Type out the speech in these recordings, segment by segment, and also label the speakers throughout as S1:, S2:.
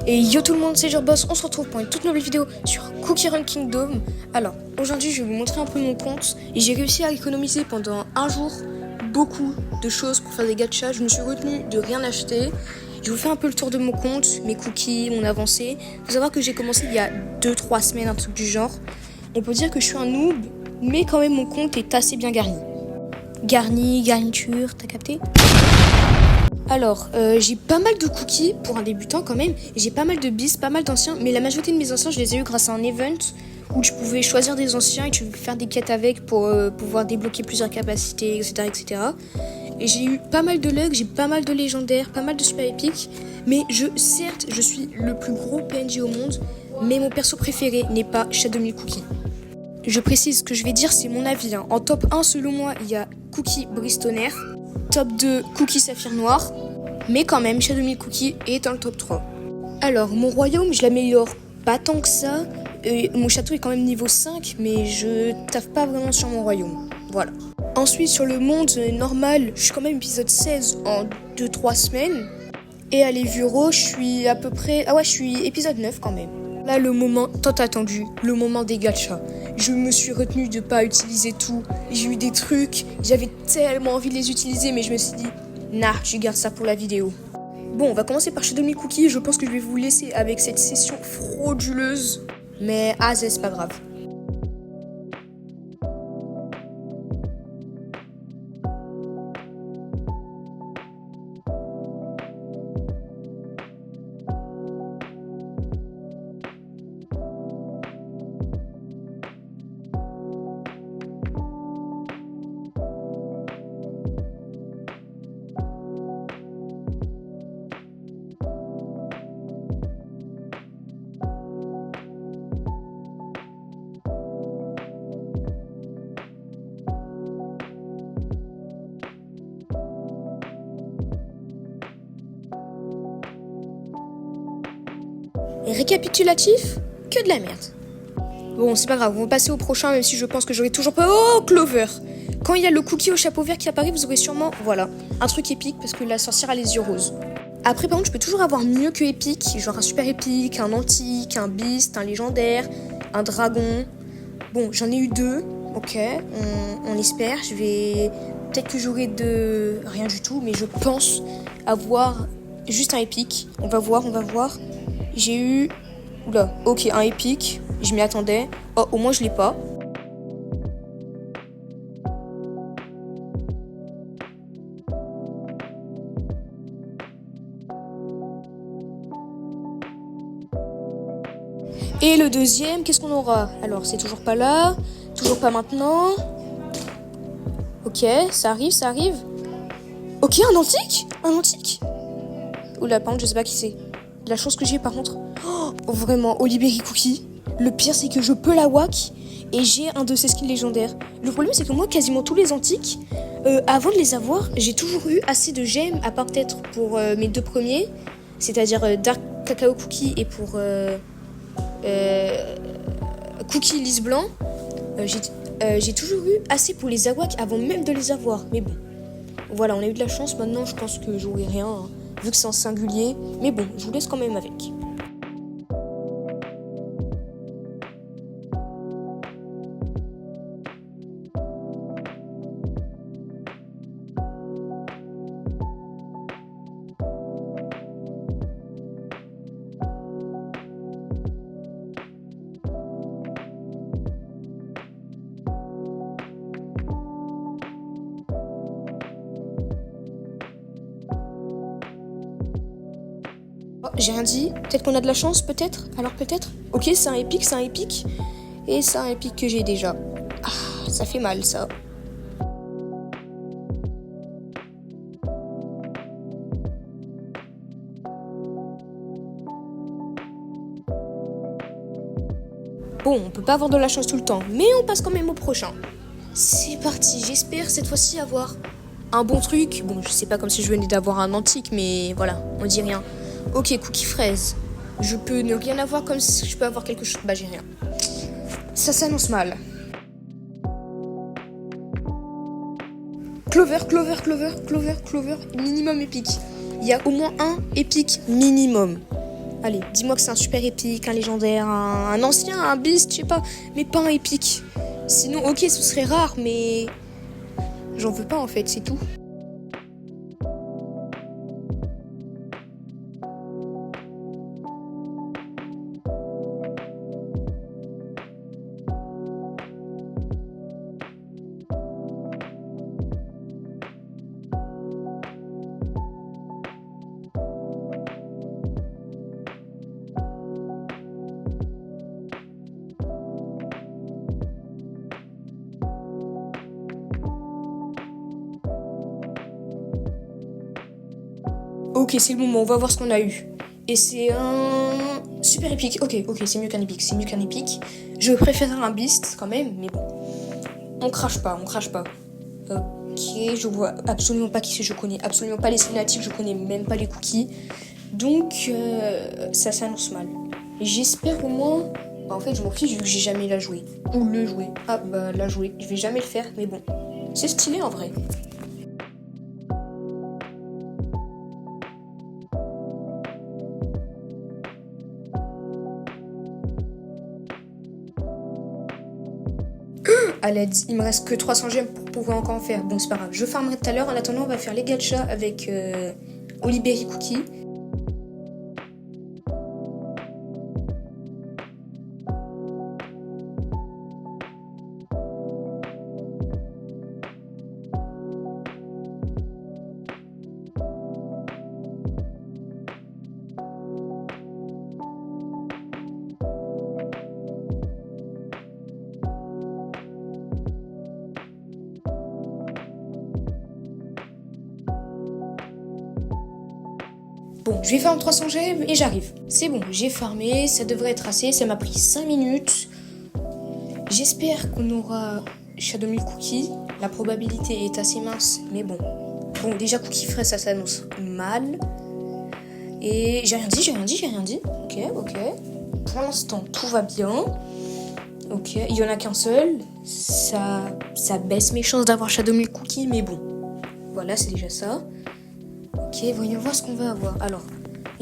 S1: Et yo tout le monde, c'est Gerboss, on se retrouve pour une toute nouvelle vidéo sur Cookie Run Kingdom. Alors, aujourd'hui je vais vous montrer un peu mon compte et j'ai réussi à économiser pendant un jour beaucoup de choses pour faire des gachas. Je me suis retenue de rien acheter. Je vous fais un peu le tour de mon compte, mes cookies, mon avancée. Faut savoir que j'ai commencé il y a 2-3 semaines, un truc du genre. On peut dire que je suis un noob, mais quand même mon compte est assez bien garni. Garniture, t'as capté ? Alors, j'ai pas mal de cookies pour un débutant quand même. J'ai pas mal de bis, pas mal d'anciens. Mais la majorité de mes anciens, je les ai eu grâce à un event où tu pouvais choisir des anciens et tu pouvais faire des quêtes avec pour pouvoir débloquer plusieurs capacités, etc. etc. Et j'ai eu pas mal de luck, j'ai pas mal de légendaires, pas mal de super épiques. Mais certes, je suis le plus gros PNJ au monde, mais mon perso préféré n'est pas Shadow Milk Cookie. Je précise ce que je vais dire, c'est mon avis. En top 1, selon moi, il y a Cookie Bristonnaire. Top 2, Cookie Saphir Noir. Mais quand même, Shadow Milk Cookie est dans le top 3. Alors, mon royaume, je l'améliore pas tant que ça. Mon château est quand même niveau 5, mais je taffe pas vraiment sur mon royaume. Voilà. Ensuite, sur le monde normal, je suis quand même épisode 16 en 2-3 semaines. Et à l'Evuro, je suis à peu près... Ah ouais, je suis épisode 9 quand même. Là, le moment tant attendu, le moment des gachas. Je me suis retenue de pas utiliser tout. J'ai eu des trucs, j'avais tellement envie de les utiliser, mais je me suis dit, nah, je garde ça pour la vidéo. Bon, on va commencer par Shadow Milk Cookie. Je pense que je vais vous laisser avec cette session frauduleuse. Mais c'est pas grave. Récapitulatif, que de la merde. Bon, c'est pas grave, on va passer au prochain, même si je pense que j'aurai toujours pas... Oh, Clover! Quand il y a le cookie au chapeau vert qui apparaît, vous aurez sûrement, voilà, un truc épique, parce que la sorcière a les yeux roses. Après, par contre, je peux toujours avoir mieux que épique, genre un super épique, un antique, un beast, un légendaire, un dragon. Bon, j'en ai eu 2, ok, on espère, peut-être que j'aurai de... rien du tout, mais je pense avoir juste un épique. On va voir. J'ai eu... Oula, ok, un épique. Je m'y attendais. Oh, au moins je l'ai pas. Et le deuxième, qu'est-ce qu'on aura? Alors, c'est toujours pas là. Toujours pas maintenant. Ok, ça arrive. Ok, un antique. Oula, par contre, je sais pas qui c'est. La chance que j'ai par contre, vraiment, Oliberi Cookie. Le pire, c'est que je peux la whack et j'ai un de ses skins légendaires. Le problème, c'est que moi, quasiment tous les antiques, avant de les avoir, j'ai toujours eu assez de gemmes, à part peut-être pour mes 2 premiers, c'est-à-dire Dark Cacao Cookie et pour Cookie Lys Blanc. J'ai toujours eu assez pour les awak avant même de les avoir. Mais bon, voilà, on a eu de la chance. Maintenant, je pense que j'aurai rien. Vu que c'est en singulier, mais bon, je vous laisse quand même avec. Oh, j'ai rien dit. Peut-être qu'on a de la chance, peut-être. Alors peut-être. Ok, c'est un épique. Et c'est un épique que j'ai déjà. Ah, ça fait mal, ça. Bon, on peut pas avoir de la chance tout le temps, mais on passe quand même au prochain. C'est parti, j'espère cette fois-ci avoir un bon truc. Bon, je sais pas comme si je venais d'avoir un antique, mais voilà, on dit rien. Ok, cookie fraise. Je peux ne rien avoir comme si je peux avoir quelque chose. Bah, j'ai rien. Ça s'annonce mal. Clover, minimum épique. Il y a au moins un épique minimum. Allez, dis-moi que c'est un super épique, un légendaire, un ancien, un beast, je sais pas, mais pas un épique. Sinon, ok, ce serait rare, mais j'en veux pas en fait, c'est tout. Ok, c'est le moment, on va voir ce qu'on a eu. Et c'est un super épique. Ok, c'est mieux qu'un épique, c'est mieux qu'un épique. Je préfère un beast quand même, mais bon. On crache pas. Ok, je vois absolument pas qui c'est, je connais absolument pas les skins natifs, je connais même pas les cookies. Donc, ça s'annonce mal. J'espère au moins... Bah, en fait, je m'en fiche vu que j'ai jamais la joué. Ou le jouer. Ah, bah, la jouer. Je vais jamais le faire, mais bon. C'est stylé en vrai. À l'aide, il me reste que 300 gemmes pour pouvoir encore en faire. Bon, c'est pas grave. Je farmerai tout à l'heure. En attendant, on va faire les gachas avec Oliberry Cookie. Bon, je vais farmer 300 gemmes et j'arrive. C'est bon, j'ai farmé, ça devrait être assez. Ça m'a pris 5 minutes. J'espère qu'on aura Shadow Milk Cookie. La probabilité est assez mince, mais bon. Bon, déjà Cookie frais, ça s'annonce mal. Et j'ai rien dit. Ok. Pour l'instant, tout va bien. Ok, il y en a qu'un seul. Ça baisse mes chances d'avoir Shadow Milk Cookie, mais bon. Voilà, c'est déjà ça. Ok, voyons voir ce qu'on va avoir. Alors,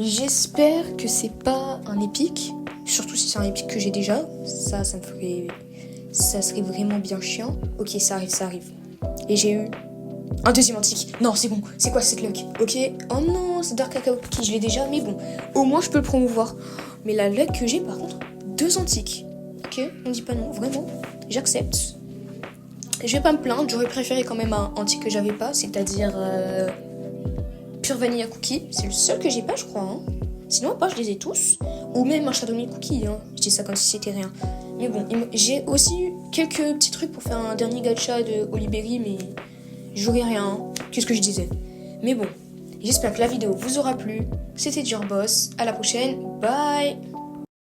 S1: j'espère que c'est pas un épique. Surtout si c'est un épique que j'ai déjà. Ça serait vraiment bien chiant. Ok, ça arrive. Et j'ai eu un deuxième antique. Non, c'est bon. C'est quoi cette luck? Ok. Oh non, c'est Dark Cacao Cookie, je l'ai déjà. Mais bon, au moins je peux le promouvoir. Mais la luck que j'ai, par contre, 2 antiques. Ok, on dit pas non. Vraiment, j'accepte. Je vais pas me plaindre. J'aurais préféré quand même un antique que j'avais pas. C'est-à-dire... Pure Vanilla Cookie, c'est le seul que j'ai pas, je crois. Hein. Sinon, pas, je les ai tous. Ou même un Shadow Milk Cookie. Hein. Je dis ça comme si c'était rien. Mais bon, j'ai aussi eu quelques petits trucs pour faire un dernier gacha de Oliberry, mais j'aurais rien. Hein. Qu'est-ce que je disais? Mais bon, j'espère que la vidéo vous aura plu. C'était Durboss. À la prochaine. Bye.